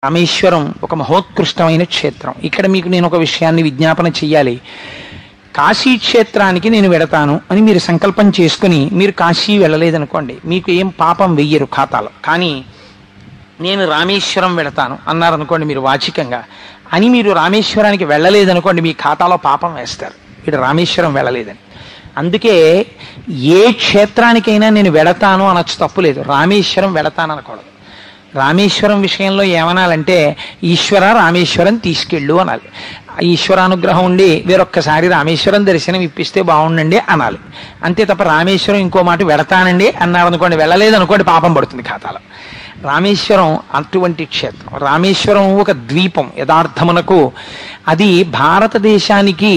రామేశ్వరం ఒక మహోత్కృష్టమైన క్షేత్రం. ఇక్కడ మీకు నేను ఒక విషయాన్ని విజ్ఞాపన చెయ్యాలి. కాశీ క్షేత్రానికి నేను వెడతాను అని మీరు సంకల్పం చేసుకుని మీరు కాశీ వెళ్ళలేదనుకోండి, మీకు ఏం పాపం వెయ్యరు ఖాతాలో. కానీ నేను రామేశ్వరం వెళతాను అన్నారనుకోండి మీరు వాచికంగా, అని మీరు రామేశ్వరానికి వెళ్ళలేదనుకోండి మీ ఖాతాలో పాపం వేస్తారు, వీడు రామేశ్వరం వెళ్ళలేదని. అందుకే ఏ క్షేత్రానికైనా నేను వెళతాను అనొచ్చు, తప్పులేదు. రామేశ్వరం వెళతాను అనకూడదు. రామేశ్వరం విషయంలో ఏమనాలంటే ఈశ్వర రామేశ్వరం తీసుకెళ్ళు అనాలి. ఈశ్వరానుగ్రహం ఉండి వేరొక్కసారి రామేశ్వరం దర్శనం ఇప్పిస్తే బాగుండండి అనాలి. అంతే తప్ప రామేశ్వరం ఇంకో మాట వెడతానండి అన్నారనుకోండి, వెళ్ళలేదనుకోండి పాపం పడుతుంది ఖాతాలో. రామేశ్వరం అటువంటి క్షేత్రం. రామేశ్వరం ఒక ద్వీపం యథార్థమునకు. అది భారతదేశానికి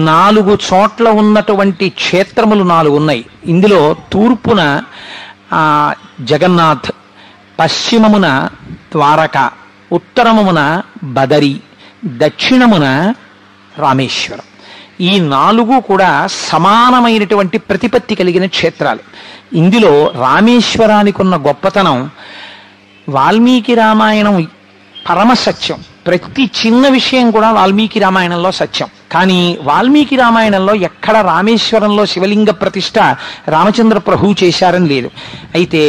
4 చోట్ల ఉన్నటువంటి క్షేత్రములు 4 ఉన్నాయి. ఇందులో తూర్పున జగన్నాథ్, పశ్చిమమున ద్వారక, ఉత్తరమున బదరి, దక్షిణమున రామేశ్వరం. ఈ 4 కూడా సమానమైనటువంటి ప్రతిపత్తి కలిగిన క్షేత్రాలు. ఇందులో రామేశ్వరానికి ఉన్న గొప్పతనం, వాల్మీకి రామాయణం పరమసత్యం. ప్రతి చిన్న విషయం కూడా వాల్మీకి రామాయణంలో సత్యం. కానీ వాల్మీకి రామాయణంలో ఎక్కడ రామేశ్వరంలో శివలింగ ప్రతిష్ఠ రామచంద్ర ప్రభువు చేశారని లేదు. అయితే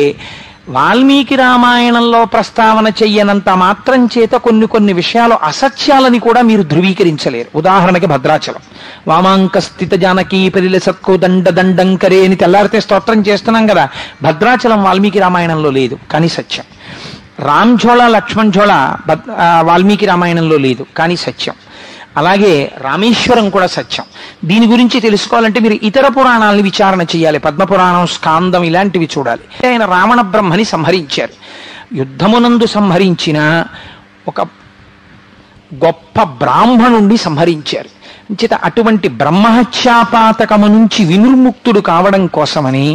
వాల్మీకి రామాయణంలో ప్రస్తావన చెయ్యనంత మాత్రం చేత కొన్ని విషయాలు అసత్యాలని కూడా మీరు ధృవీకరించలేరు. ఉదాహరణకి భద్రాచలం, వామాంక స్థిత జానకీ పరిల సత్కో దండ దండంకరే అని తెల్లారితే స్తోత్రం చేస్తున్నాం కదా, భద్రాచలం వాల్మీకి రామాయణంలో లేదు కానీ సత్యం. రామ్ఝోళ లక్ష్మణ్ఝోళ వాల్మీకి రామాయణంలో లేదు కానీ సత్యం. అలాగే రామేశ్వరం కూడా సత్యం. దీని గురించి తెలుసుకోవాలంటే మీరు ఇతర పురాణాలని విచారణ చేయాలి. పద్మపురాణం, స్కాందం ఇలాంటివి చూడాలి. ఆయన రావణ బ్రహ్మని సంహరించారు. యుద్ధమునందు సంహరించిన ఒక గొప్ప బ్రాహ్మణుణ్ణి సంహరించారు. చేత అటువంటి బ్రహ్మహత్యాపాతకము నుంచి విముక్తుడు కావడం కోసమని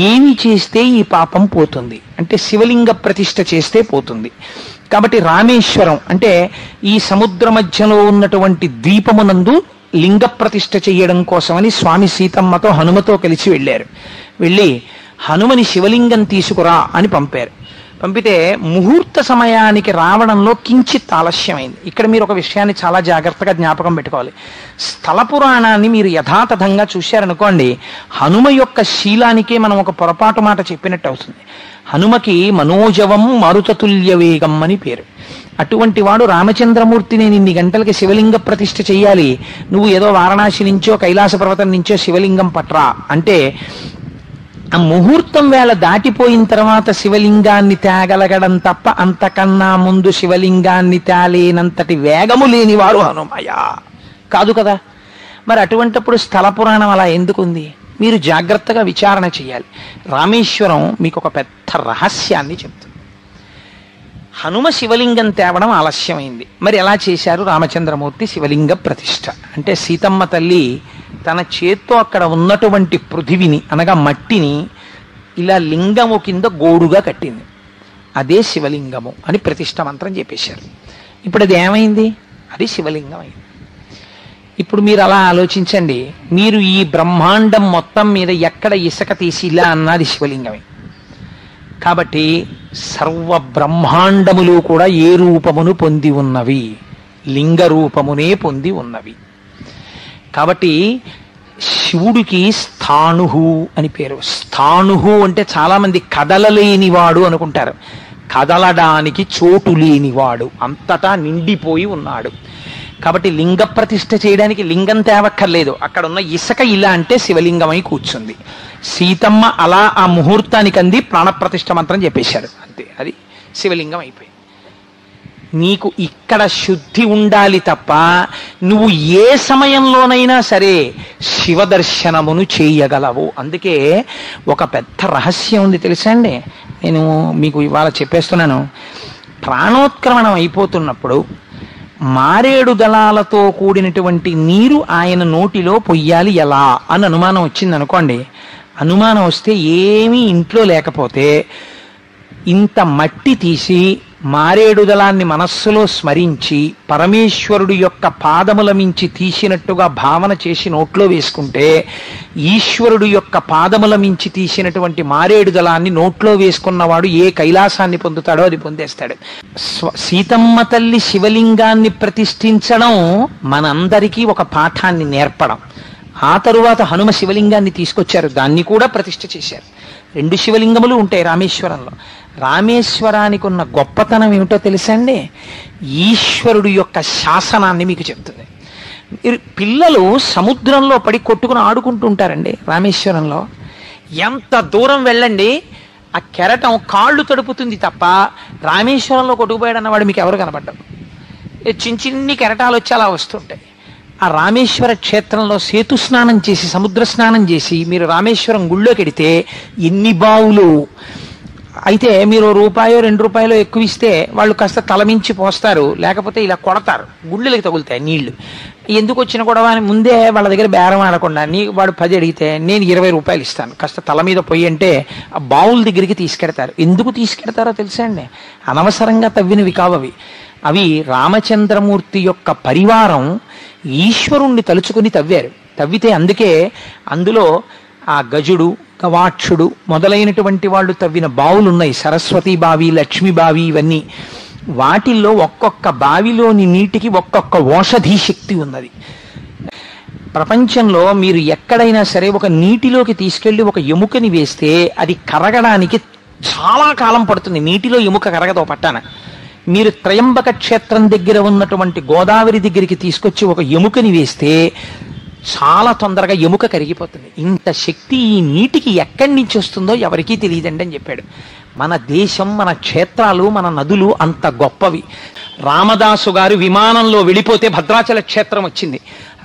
ఏమి చేస్తే ఈ పాపం పోతుంది అంటే శివలింగ ప్రతిష్ఠ చేస్తే పోతుంది. కాబట్టి రామేశ్వరం అంటే ఈ సముద్ర మధ్యలో ఉన్నటువంటి ద్వీపమునందు లింగ ప్రతిష్ఠ చేయడం కోసమని స్వామి సీతమ్మతో హనుమతో కలిసి వెళ్ళారు. వెళ్ళి హనుమని శివలింగం తీసుకురా అని పంపారు. పంపితే ముహూర్త సమయానికి రావడంలో కించిత్ ఆలస్యమైంది. ఇక్కడ మీరు ఒక విషయాన్ని చాలా జాగ్రత్తగా జ్ఞాపకం పెట్టుకోవాలి. స్థల పురాణాన్ని మీరు యథాతథంగా చూశారనుకోండి, హనుమ యొక్క శీలానికే మనం ఒక పొరపాటు మాట చెప్పినట్టు అవుతుంది. హనుమకి మనోజవం మారుతతుల్య వేగం అని పేరు. అటువంటి వాడు రామచంద్రమూర్తి నేను ఇన్ని గంటలకి శివలింగ ప్రతిష్ఠ చెయ్యాలి, నువ్వు ఏదో వారణాసి నుంచో కైలాస పర్వతం నుంచో శివలింగం పట్రా అంటే ఆ ముహూర్తం వేళ దాటిపోయిన తర్వాత శివలింగాన్ని తేగలగడం తప్ప అంతకన్నా ముందు శివలింగాన్ని తేలేనంతటి వేగము లేనివాడు హనుమయ్య కాదు కదా. మరి అటువంటిప్పుడు స్థల పురాణం అలా ఎందుకుంది? మీరు జాగ్రత్తగా విచారణ చేయాలి. రామేశ్వరం మీకు ఒక పెద్ద రహస్యాన్ని చెప్తుంది. హనుమ శివలింగం తేవడం ఆలస్యమైంది. మరి ఎలా చేశారు రామచంద్రమూర్తి శివలింగ ప్రతిష్ఠ అంటే సీతమ్మ తల్లి తన చేత్తో అక్కడ ఉన్నటువంటి పృథివిని అనగా మట్టిని ఇలా లింగము కింద గోడుగా కట్టింది. అదే శివలింగము అని ప్రతిష్ఠ మంత్రం చెప్పేశారు. ఇప్పుడు అది ఏమైంది? అది శివలింగం అయింది. ఇప్పుడు మీరు అలా ఆలోచించండి, మీరు ఈ బ్రహ్మాండం మొత్తం మీద ఎక్కడ ఇసుక తీసి ఇలా అన్నది శివలింగమే. కాబట్టి సర్వ బ్రహ్మాండములు కూడా ఏ రూపమును పొంది ఉన్నవి? లింగ రూపమునే పొంది ఉన్నవి. కాబట్టి శివుడికి స్థాణుహు అని పేరు. స్థాణుహు అంటే చాలా మంది కదలలేనివాడు అనుకుంటారు. కదలడానికి చోటు లేనివాడు, అంతటా నిండిపోయి ఉన్నాడు. కాబట్టి లింగ ప్రతిష్ఠ చేయడానికి లింగం తేవక్కర్లేదు. అక్కడ ఉన్న ఇసుక ఇలా అంటే శివలింగమై కూర్చుంది. సీతమ్మ అలా ఆ ముహూర్తానికి అంది ప్రాణప్రతిష్ఠ మంత్రం చెప్పేశారు, అంతే, అది శివలింగం అయిపోయింది. నీకు ఇక్కడ శుద్ధి ఉండాలి తప్ప నువ్వు ఏ సమయంలోనైనా సరే శివ దర్శనమును చేయగలవు. అందుకే ఒక పెద్ద రహస్యం ఉంది తెలుసా అండి, నేను మీకు ఇవాళ చెప్పేస్తున్నాను. ప్రాణోత్క్రమణం అయిపోతున్నప్పుడు మారేడు దళాలతో కూడినటువంటి నీరు ఆయన నోటిలో పొయ్యాలి ఎలా అని అనుమానం వచ్చింది అనుకోండి. అనుమానం వస్తే ఏమీ ఇంట్లో లేకపోతే ఇంత మట్టి తీసి మారేడు దళాన్ని మనస్సులో స్మరించి పరమేశ్వరుడు యొక్క పాదముల మించి తీసినట్టుగా భావన చేసి నోట్లో వేసుకుంటే ఈశ్వరుడు యొక్క పాదముల మించి తీసినటువంటి మారేడు దళాన్ని నోట్లో వేసుకున్నవాడు ఏ కైలాసాన్ని పొందుతాడో అది పొందేస్తాడు. సీతమ్మ తల్లి శివలింగాన్ని ప్రతిష్ఠించడం మనందరికీ ఒక పాఠాన్ని నేర్పడం. ఆ తరువాత హనుమ శివలింగాన్ని తీసుకొచ్చారు, దాన్ని కూడా ప్రతిష్ఠ చేశారు. 2 శివలింగములు ఉంటాయి రామేశ్వరంలో. రామేశ్వరానికి ఉన్న గొప్పతనం ఏమిటో తెలుసండి? ఈశ్వరుడు యొక్క శాసనాన్ని మీకు చెప్తుంది. పిల్లలు సముద్రంలో పడి కొట్టుకుని ఆడుకుంటూ ఉంటారండి రామేశ్వరంలో. ఎంత దూరం వెళ్ళండి ఆ కెరటం కాళ్ళు తడుపుతుంది తప్ప రామేశ్వరంలో కొట్టుకుపోయాడు అన్నవాడు మీకు ఎవరు కనపడ్డారు? చిన్ని కెరటాలు వచ్చి అలా వస్తుంటాయి. ఆ రామేశ్వర క్షేత్రంలో సేతు స్నానం చేసి సముద్ర స్నానం చేసి మీరు రామేశ్వరం గుళ్ళోకి వెడితే ఎన్ని బావులు. అయితే మీరు రూపాయో 2 రూపాయలు ఎక్కువ ఇస్తే వాళ్ళు కాస్త తలమించి పోస్తారు, లేకపోతే ఇలా కొడతారు, గుళ్ళకి తగులుతాయి నీళ్లు. ఎందుకు వచ్చిన గొడవ అని ముందే వాళ్ళ దగ్గర బేరం ఆడకుండా వాడు 10 అడిగితే నేను 20 రూపాయలు ఇస్తాను, కాస్త తల మీద పొయ్యి అంటే ఆ బావుల దగ్గరికి తీసుకెడతారు. ఎందుకు తీసుకెడతారో తెలుసా అండి? అనవసరంగా తవ్వినవి కావవి. అవి రామచంద్రమూర్తి యొక్క పరివారం ఈశ్వరుణ్ణి తలుచుకుని తవ్వితే అందుకే అందులో ఆ గజుడు గవాక్షుడు మొదలైనటువంటి వాళ్ళు తవ్విన బావులున్నాయి. సరస్వతి బావి, లక్ష్మీ బావి, ఇవన్నీ. వాటిల్లో ఒక్కొక్క బావిలోని నీటికి ఒక్కొక్క ఓషధీ శక్తి ఉన్నది. ప్రపంచంలో మీరు ఎక్కడైనా సరే ఒక నీటిలోకి తీసుకెళ్లి ఒక ఎముకని వేస్తే అది కరగడానికి చాలా కాలం పడుతుంది. నీటిలో ఎముక కరగదో పట్టాన. మీరు త్రయంబక క్షేత్రం దగ్గర ఉన్నటువంటి గోదావరి దగ్గరికి తీసుకొచ్చి ఒక ఎముకని వేస్తే చాలా తొందరగా ఎముక కరిగిపోతుంది. ఇంత శక్తి ఈ నీటికి ఎక్కడి నుంచి వస్తుందో ఎవరికీ తెలియదండి అని చెప్పాడు. మన దేశం, మన క్షేత్రాలు, మన నదులు అంత గొప్పవి. రామదాసు గారు విమానంలో వెళ్ళిపోతే భద్రాచల క్షేత్రం వచ్చింది.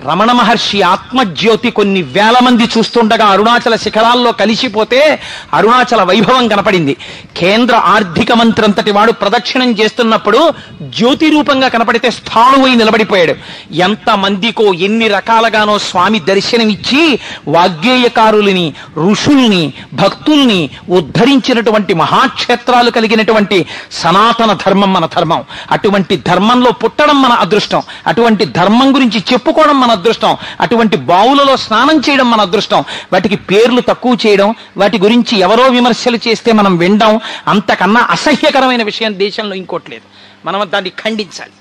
రమణ మహర్షి ఆత్మజ్యోతి కొన్ని వేల మంది చూస్తుండగా అరుణాచల శిఖరాల్లో కలిసిపోతే అరుణాచల వైభవం కనపడింది. కేంద్ర ఆర్థిక మంత్రి అంతటి వాడు ప్రదక్షిణం చేస్తున్నప్పుడు జ్యోతి రూపంగా కనపడితే స్థాణువై నిలబడిపోయాడు. ఎంత మందికో ఎన్ని రకాలుగానో స్వామి దర్శనమిచ్చి వాగ్గేయకారులని, ఋషుల్ని, భక్తుల్ని ఉద్ధరించినటువంటి మహాక్షేత్రాలు కలిగినటువంటి సనాతన ధర్మం మన ధర్మం. అటువంటి ధర్మంలో పుట్టడం మన అదృష్టం. అటువంటి ధర్మం గురించి చెప్పుకోవడం మన అదృష్టం. అటువంటి బావులలో స్నానం చేయడం మన అదృష్టం. వాటికి పేర్లు తక్కువ చేయడం, వాటి గురించి ఎవరో విమర్శలు చేస్తే మనం వినడం, అంతకన్నా అసహ్యకరమైన విషయం దేశంలో ఇంకోట్లేదు. మనం దాన్ని ఖండించాలి.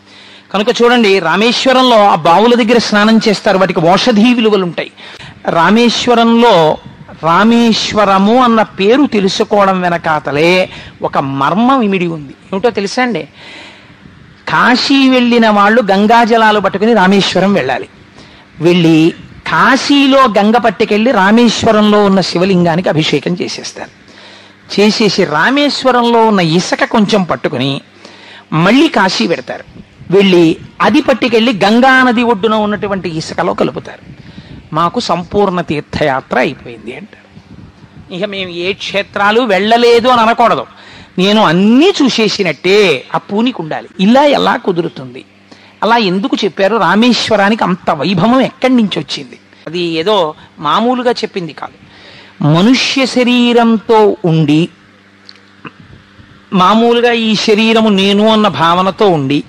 కనుక చూడండి, రామేశ్వరంలో ఆ బావుల దగ్గర స్నానం చేస్తారు, వాటికి ఔషధీ విలువలు ఉంటాయి. రామేశ్వరంలో రామేశ్వరము అన్న పేరు తెలుసుకోవడం వెనకాతలే ఒక మర్మం ఇమిడి ఉంది. ఏమిటో తెలుసా అండి? కాశీ వెళ్ళిన వాళ్ళు గంగాజలాలు పట్టుకుని రామేశ్వరం వెళ్ళాలి. వెళ్ళి కాశీలో గంగ పట్టుకెళ్ళి రామేశ్వరంలో ఉన్న శివలింగానికి అభిషేకం చేసేస్తారు. చేసేసి రామేశ్వరంలో ఉన్న ఇసుక కొంచెం పట్టుకుని మళ్ళీ కాశీ పెడతారు. వెళ్ళి అది పట్టుకెళ్ళి గంగా నది ఒడ్డున ఉన్నటువంటి ఇసుకలో కలుపుతారు. మాకు సంపూర్ణ తీర్థయాత్ర అయిపోయింది అంటారు. ఇక మేము ఏ క్షేత్రాలు వెళ్ళలేదు అని అనకూడదు. నేను అన్నీ చూసేసినట్టే ఆ పూనికి ఉండాలి. ఇలా ఎలా కుదురుతుంది? అలా ఎందుకు చెప్పారు? రామేశ్వరానికి అంత వైభవం ఎక్కడి నుంచి వచ్చింది? అది ఏదో మామూలుగా చెప్పింది కాదు. మనుష్య శరీరంతో ఉండి, మామూలుగా ఈ శరీరము నేను అన్న భావనతో ఉండి,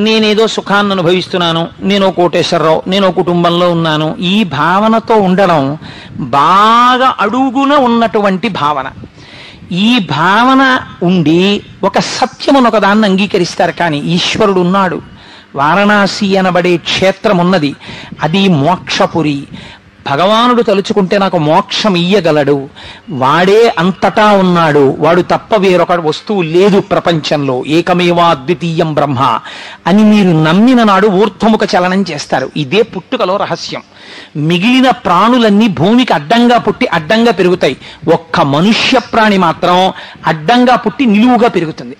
నేనేదో సుఖాన్ని అనుభవిస్తున్నాను, నేను కోటేశ్వరరావు, నేను కుటుంబంలో ఉన్నాను, ఈ భావనతో ఉండడం బాగా అడుగున ఉన్నటువంటి భావన. ఈ భావన ఉండి ఒక సత్యమును ఒకదాన్ని అంగీకరిస్తారు. కానీ ఈశ్వరుడు ఉన్నాడు. వారణాసి అనబడే క్షేత్రం ఉన్నది, అది మోక్షపురి. భగవానుడు తలుచుకుంటే నాకు మోక్షం ఇయ్యగలడు, వాడే అంతటా ఉన్నాడు, వాడు తప్ప వేరొక వస్తువు లేదు ప్రపంచంలో, ఏకమేవా అద్వితీయం బ్రహ్మ అని మీరు నమ్మిన నాడు ఊర్ధ్వముఖ చలనం చేస్తారు. ఇదే పుట్టుకలో రహస్యం. మిగిలిన ప్రాణులన్నీ భూమికి అడ్డంగా పుట్టి అడ్డంగా పెరుగుతాయి. ఒక్క మనుష్య ప్రాణి మాత్రం అడ్డంగా పుట్టి నిలువుగా పెరుగుతుంది.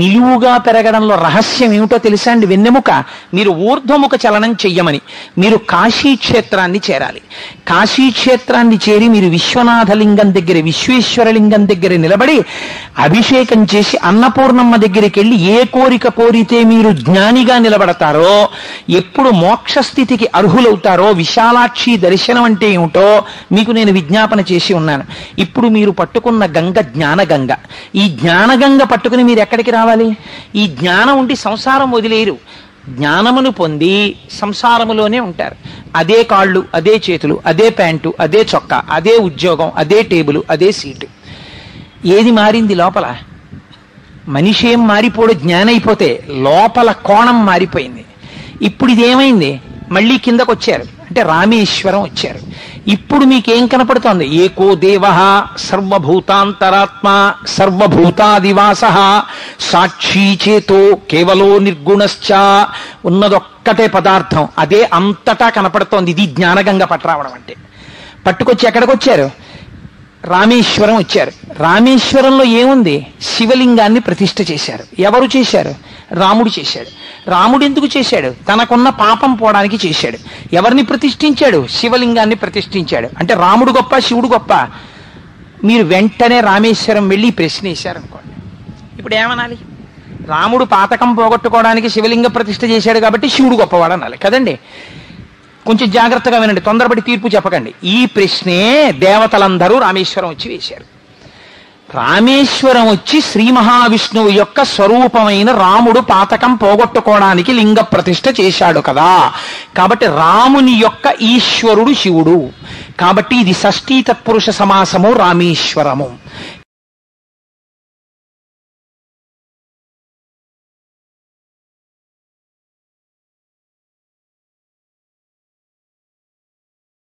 నిలువుగా పెరగడంలో రహస్యం ఏమిటో తెలుసా అండి? వెన్నెముక. మీరు ఊర్ధ్వముఖ చలనం చెయ్యమని మీరు కాశీ క్షేత్రాన్ని చేరాలి. కాశీ క్షేత్రాన్ని చేరి మీరు విశ్వనాథలింగం దగ్గర, విశ్వేశ్వరలింగం దగ్గర నిలబడి అభిషేకం చేసి అన్నపూర్ణమ్మ దగ్గరికి వెళ్ళి ఏ కోరిక కోరితే మీరు జ్ఞానిగా నిలబడతారో, ఎప్పుడు మోక్ష స్థితికి అర్హులవుతారో, విశాల విశాలాక్షి దర్శనం అంటే ఏమిటో మీకు నేను విజ్ఞాపన చేసి ఉన్నాను. ఇప్పుడు మీరు పట్టుకున్న గంగ జ్ఞానగంగ. ఈ జ్ఞానగంగ పట్టుకుని మీరు ఎక్కడికి రావాలి? ఈ జ్ఞానం ఉండి సంసారం వదిలేరు. జ్ఞానమును పొంది సంసారములోనే ఉంటారు. అదే కాళ్ళు, అదే చేతులు, అదే ప్యాంటు, అదే చొక్కా, అదే ఉద్యోగం, అదే టేబుల్, అదే సీటు. ఏది మారింది లోపల? మనిషి ఏం మారిపోడు జ్ఞానైపోతే, లోపల కోణం మారిపోయింది. ఇప్పుడు ఇదేమైంది? మళ్ళీ కిందకు వచ్చారు, అంటే రామేశ్వరం వచ్చారు. ఇప్పుడు మీకేం కనపడుతోంది? ఏకో దేవ సర్వభూతాంతరాత్మ సర్వభూతాదివాస సాక్షి చేతో కేవలో నిర్గుణశ్చ. ఉన్నదొక్కటే పదార్థం, అదే అంతటా కనపడుతోంది. ఇది జ్ఞానగంగ పట్టరావడం అంటే. పట్టుకొచ్చి ఎక్కడికి వచ్చారు? రామేశ్వరం వచ్చారు. రామేశ్వరంలో ఏముంది? శివలింగాన్ని ప్రతిష్ఠ చేశారు. ఎవరు చేశారు? రాముడు చేశాడు. రాముడు ఎందుకు చేశాడు? తనకున్న పాపం పోవడానికి చేశాడు. ఎవరిని ప్రతిష్ఠించాడు? శివలింగాన్ని ప్రతిష్ఠించాడు. అంటే రాముడు గొప్ప, శివుడు గొప్ప? మీరు వెంటనే రామేశ్వరం వెళ్ళి ప్రశ్న వేశారనుకోండి, ఇప్పుడు ఏమనాలి? రాముడు పాతకం పోగొట్టుకోవడానికి శివలింగ ప్రతిష్ఠ చేశాడు కాబట్టి శివుడు గొప్పవాడు అనాలి కదండి. కొంచెం జాగ్రత్తగా వినండి, తొందరపడి తీర్పు చెప్పకండి. ఈ ప్రశ్నే దేవతలందరూ రామేశ్వరం వచ్చి వేశారు. రామేశ్వరం వచ్చి శ్రీ మహావిష్ణువు యొక్క స్వరూపమైన రాముడు పాతకం పోగొట్టుకోవడానికి లింగ ప్రతిష్ఠ చేశాడు కదా. కాబట్టి రాముని యొక్క ఈశ్వరుడు శివుడు. కాబట్టి ఇది షష్ఠీ తత్పురుష సమాసము రామేశ్వరము.